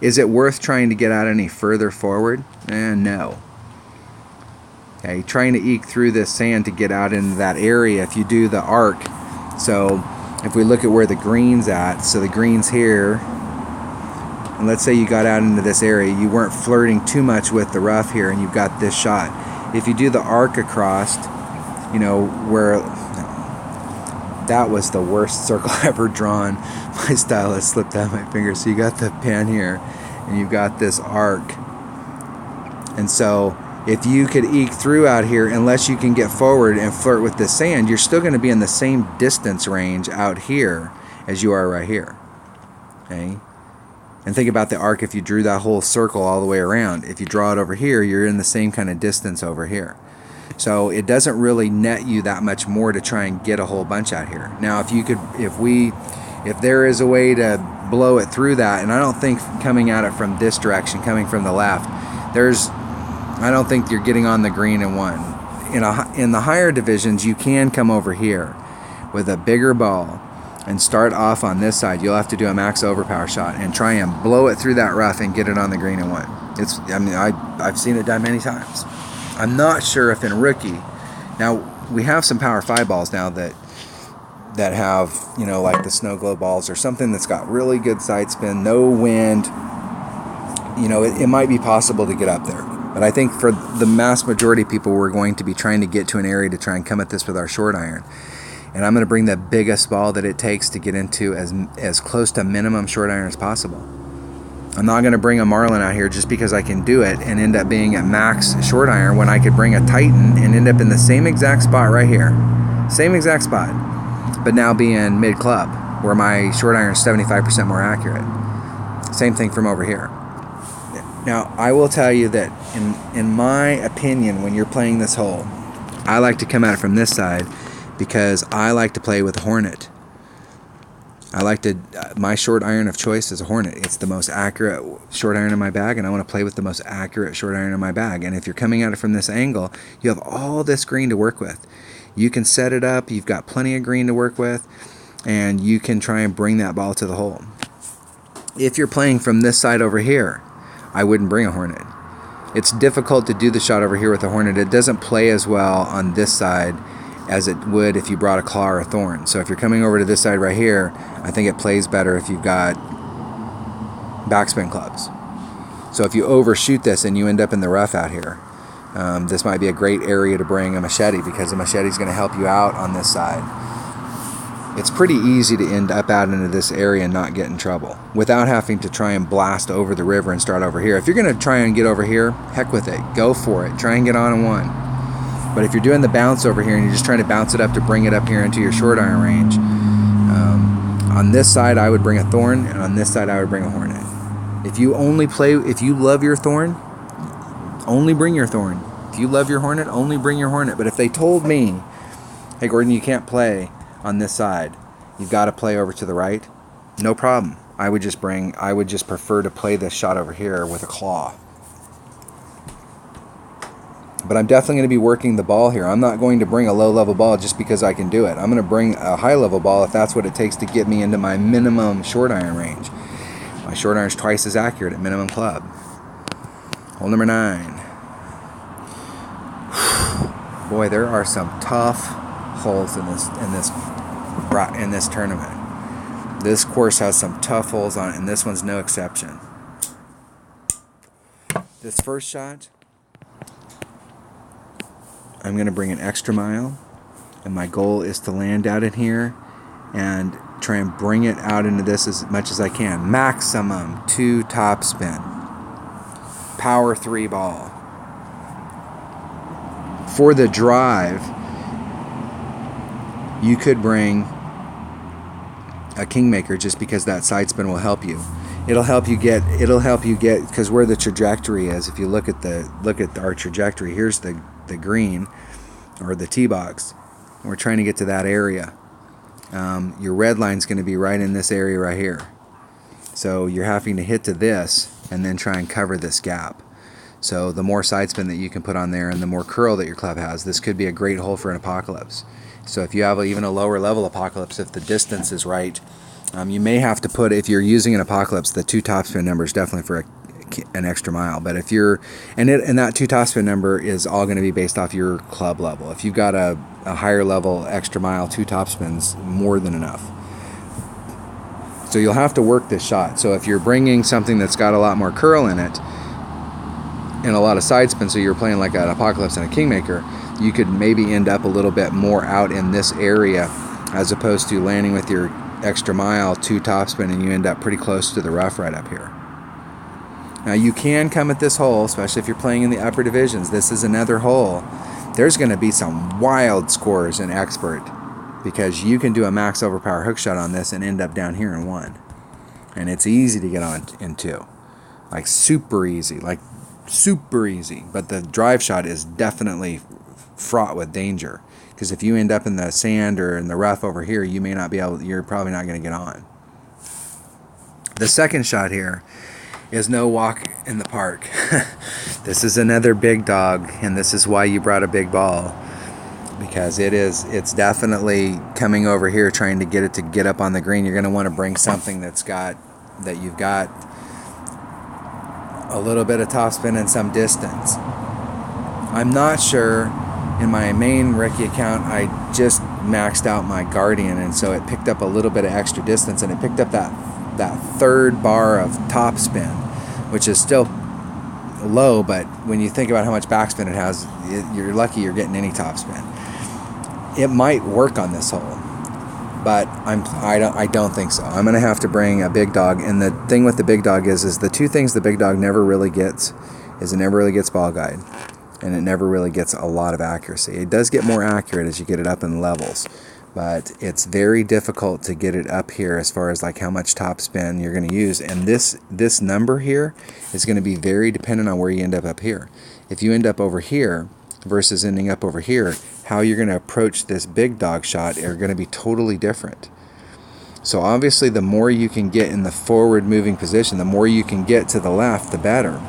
[SPEAKER 1] Is it worth trying to get out any further forward? No. Okay, trying to eke through this sand to get out into that area, if you do the arc. So if we look at where the green's at, so the green's here, and let's say you got out into this area, you weren't flirting too much with the rough here, and you've got this shot. If you do the arc across, where that was the worst circle ever drawn. My stylus slipped out my finger. So you got the pan here, and you've got this arc. And so if you could eke through out here, unless you can get forward and flirt with the sand, you're still going to be in the same distance range out here as you are right here. Okay? And think about the arc if you drew that whole circle all the way around. If you draw it over here, you're in the same kind of distance over here. So it doesn't really net you that much more to try and get a whole bunch out here. Now, if there is a way to blow it through that, and I don't think coming at it from this direction, coming from the left, I don't think you're getting on the green in one. In the higher divisions, you can come over here, with a bigger ball and start off on this side, you'll have to do a max overpower shot and try and blow it through that rough and get it on the green and one. I've seen it done many times. I'm not sure if in rookie, now we have some power 5 balls now that have, like the snow globe balls or something that's got really good side spin, no wind. It might be possible to get up there. But I think for the mass majority of people, we're going to be trying to get to an area to try and come at this with our short iron. And I'm going to bring the biggest ball that it takes to get into as close to minimum short iron as possible. I'm not going to bring a Marlin out here just because I can do it and end up being at max short iron when I could bring a Titan and end up in the same exact spot right here. Same exact spot, but now being mid-club where my short iron is 75% more accurate. Same thing from over here. Now, I will tell you that in my opinion, when you're playing this hole, I like to come at it from this side because I like to play with a Hornet. My short iron of choice is a Hornet. It's the most accurate short iron in my bag, and I want to play with the most accurate short iron in my bag. And if you're coming at it from this angle, you have all this green to work with. You can set it up, you've got plenty of green to work with, and you can try and bring that ball to the hole. If you're playing from this side over here, I wouldn't bring a Hornet. It's difficult to do the shot over here with a Hornet. It doesn't play as well on this side as it would if you brought a claw or a thorn. So if you're coming over to this side right here, I think it plays better if you've got backspin clubs. So if you overshoot this and you end up in the rough out here, this might be a great area to bring a machete because the machete is going to help you out on this side. It's pretty easy to end up out into this area and not get in trouble without having to try and blast over the river and start over here. If you're going to try and get over here, heck with it. Go for it. Try and get on in one. But if you're doing the bounce over here and you're just trying to bounce it up to bring it up here into your short iron range, on this side I would bring a thorn, and on this side I would bring a Hornet. If you love your thorn, only bring your thorn. If you love your Hornet, only bring your Hornet. But if they told me, hey Gordon, you can't play on this side, you've got to play over to the right, no problem. I would just prefer to play this shot over here with a claw. But I'm definitely going to be working the ball here. I'm not going to bring a low-level ball just because I can do it. I'm going to bring a high-level ball if that's what it takes to get me into my minimum short iron range. My short iron is twice as accurate at minimum club. Hole number 9. Boy, there are some tough holes in this tournament. This course has some tough holes on it, and this one's no exception. This first shot, I'm going to bring an extra mile, and my goal is to land out in here and try and bring it out into this as much as I can. Maximum 2 top spin. Power 3 ball. For the drive, you could bring a Kingmaker just because that side spin will help you. It'll help you get because where the trajectory is, if you look at our trajectory, here's the green or the tee box. We're trying to get to that area. Your red line's going to be right in this area right here. So you're having to hit to this and then try and cover this gap. So the more side spin that you can put on there and the more curl that your club has, this could be a great hole for an apocalypse. So if you have even a lower level apocalypse, if the distance is right, you may have to put, if you're using an apocalypse, the 2 topspin number is definitely for an extra mile. But if you're, and that 2 topspin number is all going to be based off your club level. If you've got a higher level extra mile, 2 topspins, more than enough. So you'll have to work this shot. So if you're bringing something that's got a lot more curl in it and a lot of side spin, so you're playing like an apocalypse and a Kingmaker, you could maybe end up a little bit more out in this area as opposed to landing with your extra mile 2 topspin and you end up pretty close to the rough right up here. Now you can come at this hole, especially if you're playing in the upper divisions. This is another hole. There's going to be some wild scores in Expert because you can do a max overpower hook shot on this and end up down here in 1. And it's easy to get on in 2. Like super easy. But the drive shot is definitely fraught with danger. Because if you end up in the sand or in the rough over here, you may not be able, you're probably not going to get on. The second shot here is no walk in the park. This is another big dog, and this is why you brought a big ball. because it's definitely coming over here trying to get it to get up on the green. You're going to want to bring something that you've got a little bit of topspin and some distance. I'm not sure. In my main Recce account, I just maxed out my Guardian, and so it picked up a little bit of extra distance, and it picked up that third bar of topspin, which is still low, but when you think about how much backspin it has, you're lucky you're getting any topspin. It might work on this hole, but I don't think so. I'm going to have to bring a big dog, and the thing with the big dog is the two things the big dog never really gets is it never really gets ball guide, and it never really gets a lot of accuracy. It does get more accurate as you get it up in levels, but it's very difficult to get it up here as far as like how much topspin you're going to use. And this number here is going to be very dependent on where you end up here. If you end up over here versus ending up over here, how you're going to approach this big dog shot are going to be totally different. So obviously the more you can get in the forward moving position, the more you can get to the left, the better.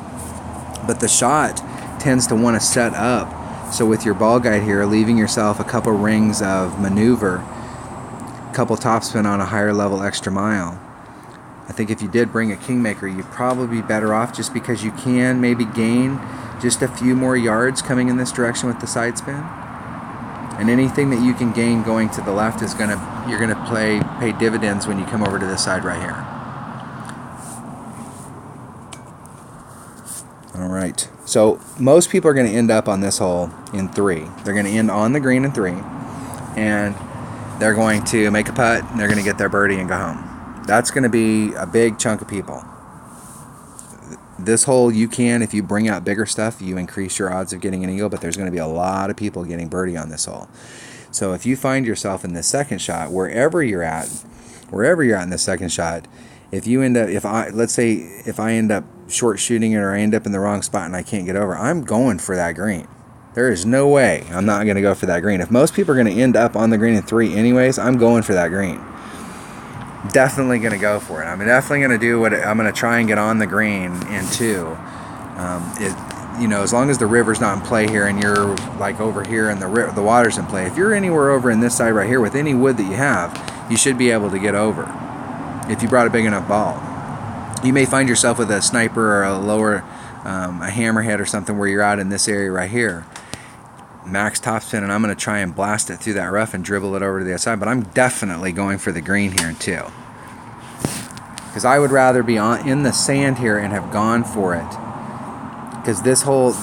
[SPEAKER 1] But the shot tends to want to set up. So with your ball guide here, leaving yourself a couple rings of maneuver, a couple topspin on a higher level extra mile. I think if you did bring a Kingmaker, you'd probably be better off just because you can maybe gain just a few more yards coming in this direction with the side spin. And anything that you can gain going to the left is you're gonna pay dividends when you come over to this side right here. All right, so most people are going to end up on this hole in 3. They're going to end on the green in 3, and they're going to make a putt, and they're going to get their birdie and go home. That's going to be a big chunk of people. This hole, you can, if you bring out bigger stuff, you increase your odds of getting an eagle, but there's going to be a lot of people getting birdie on this hole. So if you find yourself in the second shot, wherever you're at in the second shot, if I end up short shooting it, or I end up in the wrong spot and I can't get over, I'm going for that green. There is no way I'm not going to go for that green. If most people are going to end up on the green in 3 anyways, I'm going for that green. Definitely going to go for it. I'm definitely going to do I'm going to try and get on the green in 2. As long as the river's not in play here and you're like over here and the water's in play, if you're anywhere over in this side right here with any wood that you have, you should be able to get over if you brought a big enough ball. You may find yourself with a sniper or a hammerhead or something where you're out in this area right here. Max topspin, and I'm going to try and blast it through that rough and dribble it over to the outside, but I'm definitely going for the green here in 2. Because I would rather be in the sand here and have gone for it. Because this hole,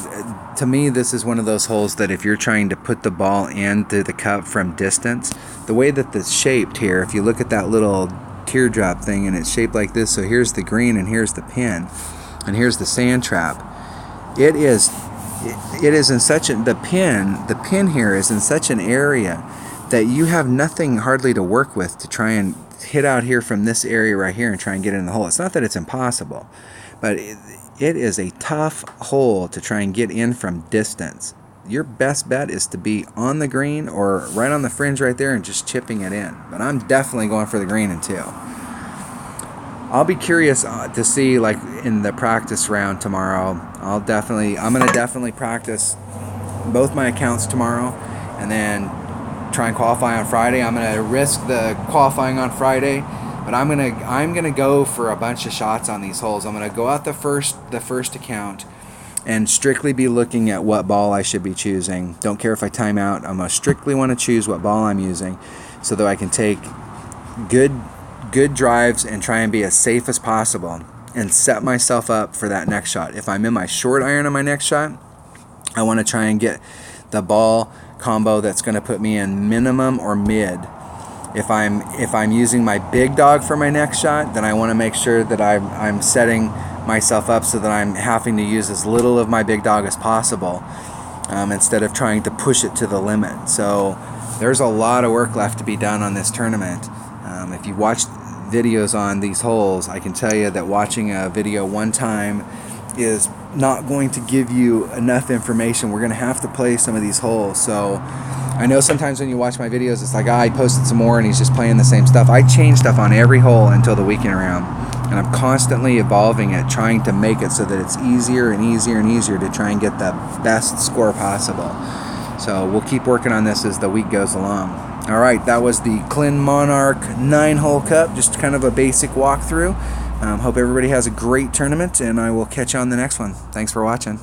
[SPEAKER 1] to me, this is one of those holes that if you're trying to put the ball into the cup from distance, the way that it's shaped here, if you look at that little teardrop thing and it's shaped like this, so here's the green and here's the pin and here's the sand trap. It is in such the pin here is in such an area that you have nothing hardly to work with to try and hit out here from this area right here and try and get in the hole. It's not that it's impossible, but it is a tough hole to try and get in from distance. Your best bet is to be on the green or right on the fringe right there and just chipping it in. But I'm definitely going for the green in 2. I'll be curious to see, like in the practice round tomorrow, I'm going to definitely practice both my accounts tomorrow and then try and qualify on Friday. I'm going to risk the qualifying on Friday, but I'm going to go for a bunch of shots on these holes. I'm going to go out the first account and strictly be looking at what ball I should be choosing. Don't care if I time out. I'm going to strictly want to choose what ball I'm using so that I can take good drives and try and be as safe as possible and set myself up for that next shot. If I'm in my short iron on my next shot, I want to try and get the ball combo that's going to put me in minimum or mid. If I'm using my big dog for my next shot, then I want to make sure that I'm setting myself up so that I'm having to use as little of my big dog as possible instead of trying to push it to the limit. So there's a lot of work left to be done on this tournament. If you watch videos on these holes, I can tell you that watching a video one time is not going to give you enough information. We're going to have to play some of these holes. So I know sometimes when you watch my videos, it's like, I posted some more and he's just playing the same stuff. I change stuff on every hole until the weekend round, and I'm constantly evolving it, trying to make it so that it's easier and easier and easier to try and get the best score possible. So we'll keep working on this as the week goes along. All right, that was the Glenmonarch 9-hole cup, just kind of a basic walkthrough. Hope everybody has a great tournament, and I will catch you on the next one. Thanks for watching.